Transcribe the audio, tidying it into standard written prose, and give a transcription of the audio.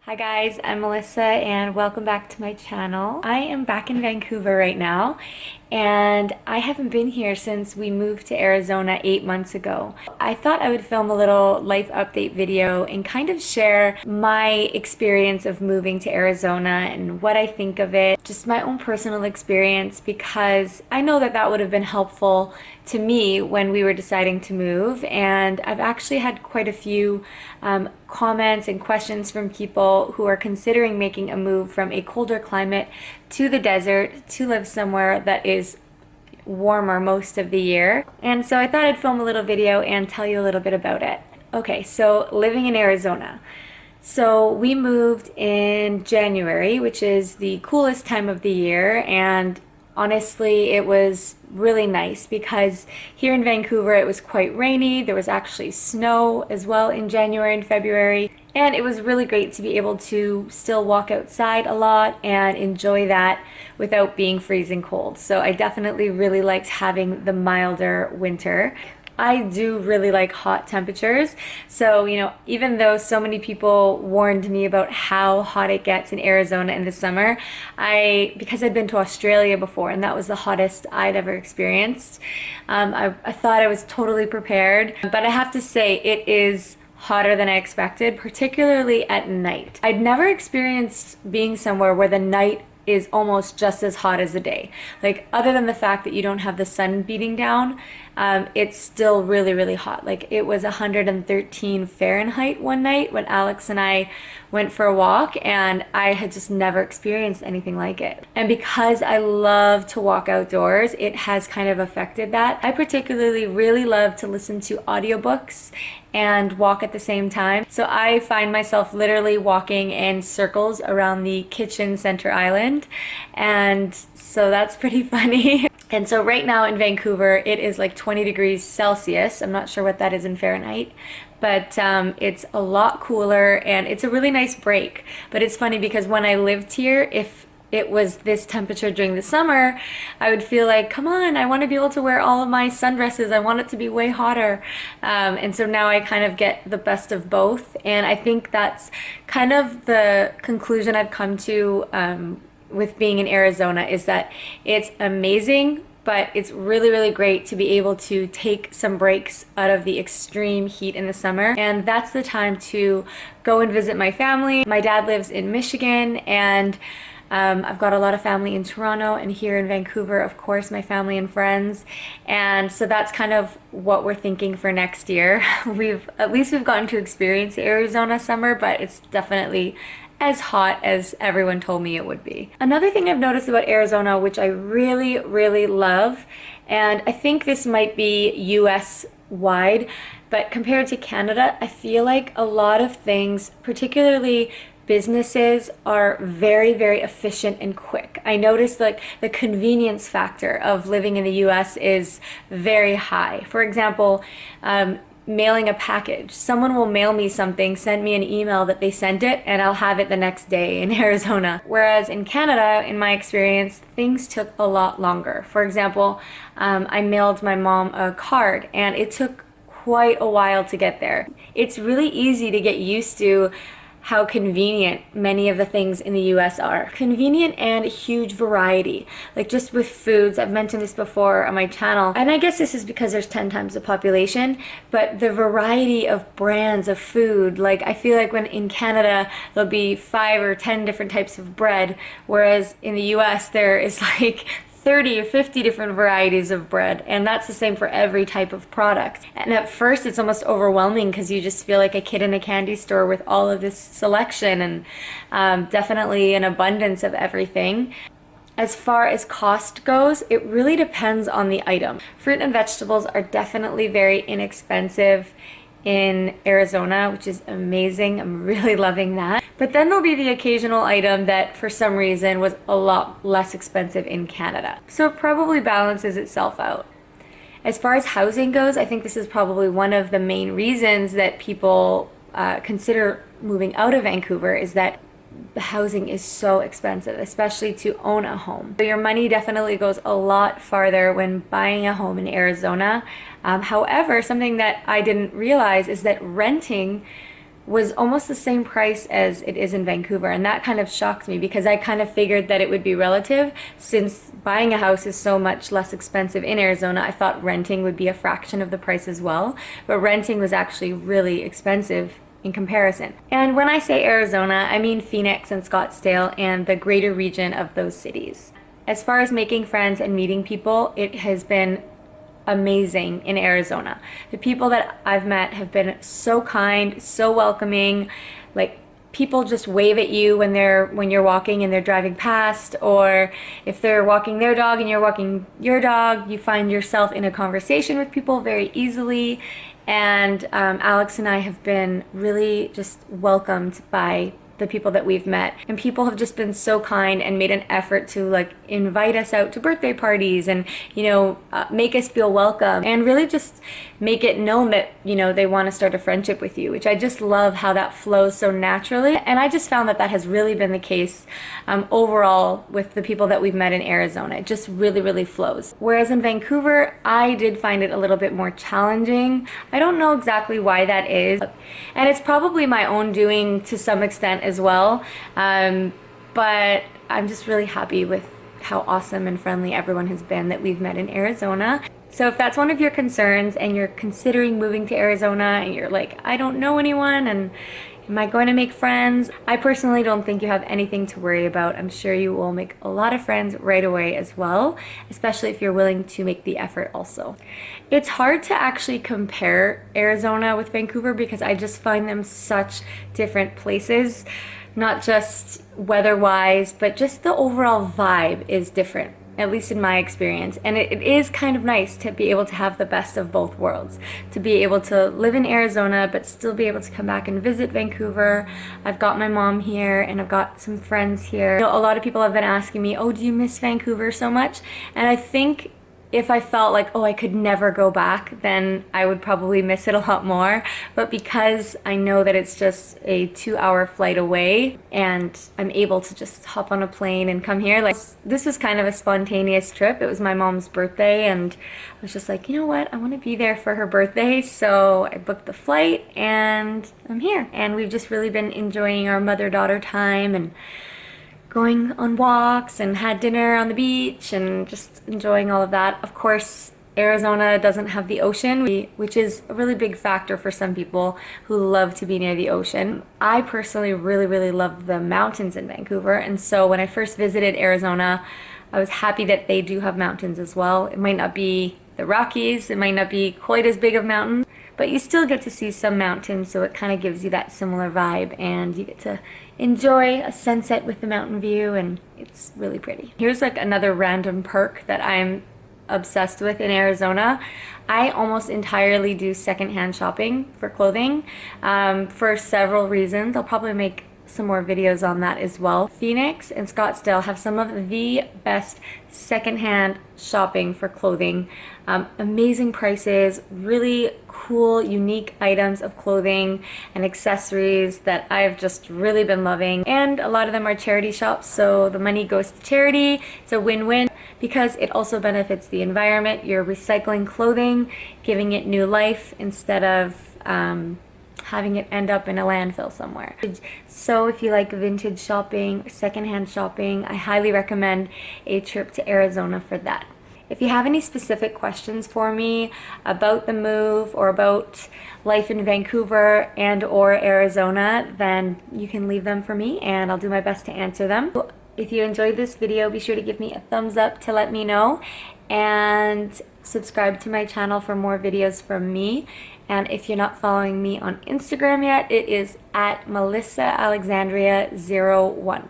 Hi guys, I'm Melissa and welcome back to my channel. I am back in Vancouver right now and I haven't been here since we moved to Arizona 8 months ago. I thought I would film a little life update video and kind of share my experience of moving to Arizona and what I think of it, just my own personal experience, because I know that that would have been helpful to me when we were deciding to move. And I've actually had quite a few comments and questions from people who are considering making a move from a colder climate to the desert to live somewhere that is warmer most of the year. And so I thought I'd film a little video and tell you a little bit about it. Okay, so living in Arizona. So we moved in January, which is the coolest time of the year, and honestly, it was really nice because here in Vancouver it was quite rainy. There was actually snow as well in January and February, and it was really great to be able to still walk outside a lot and enjoy that without being freezing cold. So I definitely really liked having the milder winter. I do really like hot temperatures. So, even though so many people warned me about how hot it gets in Arizona in the summer, because I'd been to Australia before and that was the hottest I'd ever experienced, I thought I was totally prepared. But I have to say, it is hotter than I expected, particularly at night. I'd never experienced being somewhere where the night is almost just as hot as the day. Like, other than the fact that you don't have the sun beating down, it's still really, really hot. Like, it was 113 Fahrenheit one night when Alex and I went for a walk, and I had just never experienced anything like it. And because I love to walk outdoors, it has kind of affected that. I particularly really love to listen to audiobooks and walk at the same time. So I find myself literally walking in circles around the kitchen center island. And so that's pretty funny. And so right now in Vancouver, it is like 20 degrees Celsius. I'm not sure what that is in Fahrenheit, but it's a lot cooler and it's a really nice break. But it's funny because when I lived here, if it was this temperature during the summer, I would feel like, come on, I want to be able to wear all of my sundresses. I want it to be way hotter. And so now I kind of get the best of both. And I think that's kind of the conclusion I've come to with being in Arizona, is that it's amazing, but it's really, really great to be able to take some breaks out of the extreme heat in the summer. And that's the time to go and visit my family. My dad lives in Michigan, and I've got a lot of family in Toronto, and here in Vancouver, of course, my family and friends. And so that's kind of what we're thinking for next year. At least we've gotten to experience the Arizona summer, but it's definitely as hot as everyone told me it would be. Another thing I've noticed about Arizona, which I really, really love, and I think this might be US wide, but compared to Canada, I feel like a lot of things, particularly businesses, are very, very efficient and quick. I noticed like the convenience factor of living in the US is very high. For example, mailing a package. Someone will mail me something, send me an email that they sent it, and I'll have it the next day in Arizona. Whereas in Canada, in my experience, things took a lot longer. For example, I mailed my mom a card, and it took quite a while to get there. It's really easy to get used to how convenient many of the things in the US are. Convenient and huge variety. Like just with foods, I've mentioned this before on my channel, and I guess this is because there's 10 times the population, but the variety of brands of food, like I feel like when in Canada, there'll be 5 or 10 different types of bread, whereas in the US, there is like 30 or 50 different varieties of bread, and that's the same for every type of product. And at first it's almost overwhelming because you just feel like a kid in a candy store with all of this selection and definitely an abundance of everything. As far as cost goes, it really depends on the item. Fruit and vegetables are definitely very inexpensive in Arizona, which is amazing. I'm really loving that. But then there'll be the occasional item that for some reason was a lot less expensive in Canada. So it probably balances itself out. As far as housing goes, I think this is probably one of the main reasons that people consider moving out of Vancouver, is that the housing is so expensive, especially to own a home. So your money definitely goes a lot farther when buying a home in Arizona. However, something that I didn't realize is that renting was almost the same price as it is in Vancouver, and that kind of shocked me because I kind of figured that it would be relative. Since buying a house is so much less expensive in Arizona, I thought renting would be a fraction of the price as well, but renting was actually really expensive in comparison. And when I say Arizona, I mean Phoenix and Scottsdale and the greater region of those cities. As far as making friends and meeting people, it has been amazing in Arizona. The people that I've met have been so kind, so welcoming. Like, people just wave at you when you're walking and they're driving past, or if they're walking their dog and you're walking your dog, you find yourself in a conversation with people very easily. And Alex and I have been really just welcomed by the people that we've met, and people have just been so kind and made an effort to like invite us out to birthday parties and make us feel welcome, and really just make it known that they want to start a friendship with you, which I just love how that flows so naturally. And I just found that that has really been the case overall with the people that we've met in Arizona. It just really flows. Whereas in Vancouver, I did find it a little bit more challenging. I don't know exactly why that is, and it's probably my own doing to some extent as well, but I'm just really happy with how awesome and friendly everyone has been that we've met in Arizona. So if that's one of your concerns and you're considering moving to Arizona and you're like, I don't know anyone and am I going to make friends? I personally don't think you have anything to worry about. I'm sure you will make a lot of friends right away as well, especially if you're willing to make the effort also. It's hard to actually compare Arizona with Vancouver because I just find them such different places, not just weather-wise, but just the overall vibe is different, at least in my experience. And it is kind of nice to be able to have the best of both worlds, to be able to live in Arizona but still be able to come back and visit Vancouver. I've got my mom here and I've got some friends here. A lot of people have been asking me, oh, do you miss Vancouver so much? And I think if I felt like, oh, I could never go back, then I would probably miss it a lot more. But because I know that it's just a 2-hour flight away and I'm able to just hop on a plane and come here, like, this was kind of a spontaneous trip. It was my mom's birthday and I was just like, you know what, I want to be there for her birthday. So I booked the flight and I'm here. And we've just really been enjoying our mother-daughter time and going on walks and had dinner on the beach and just enjoying all of that. Of course, Arizona doesn't have the ocean, which is a really big factor for some people who love to be near the ocean. I personally really love the mountains in Vancouver, and so when I first visited Arizona, I was happy that they do have mountains as well. It might not be the Rockies, it might not be quite as big of mountains, but you still get to see some mountains, so it kind of gives you that similar vibe, and you get to enjoy a sunset with the mountain view, and it's really pretty. Here's like another random perk that I'm obsessed with in Arizona. I almost entirely do secondhand shopping for clothing for several reasons. I'll probably make some more videos on that as well. Phoenix and Scottsdale have some of the best secondhand shopping for clothing. Amazing prices, really cool, unique items of clothing and accessories that I've just really been loving. And a lot of them are charity shops, so the money goes to charity. It's a win-win because it also benefits the environment. You're recycling clothing, giving it new life instead of having it end up in a landfill somewhere. So if you like vintage shopping, secondhand shopping, I highly recommend a trip to Arizona for that. If you have any specific questions for me about the move or about life in Vancouver and or Arizona, then you can leave them for me and I'll do my best to answer them. If you enjoyed this video, be sure to give me a thumbs up to let me know, and subscribe to my channel for more videos from me. And if you're not following me on Instagram yet, it is at MelissaAlexandria01.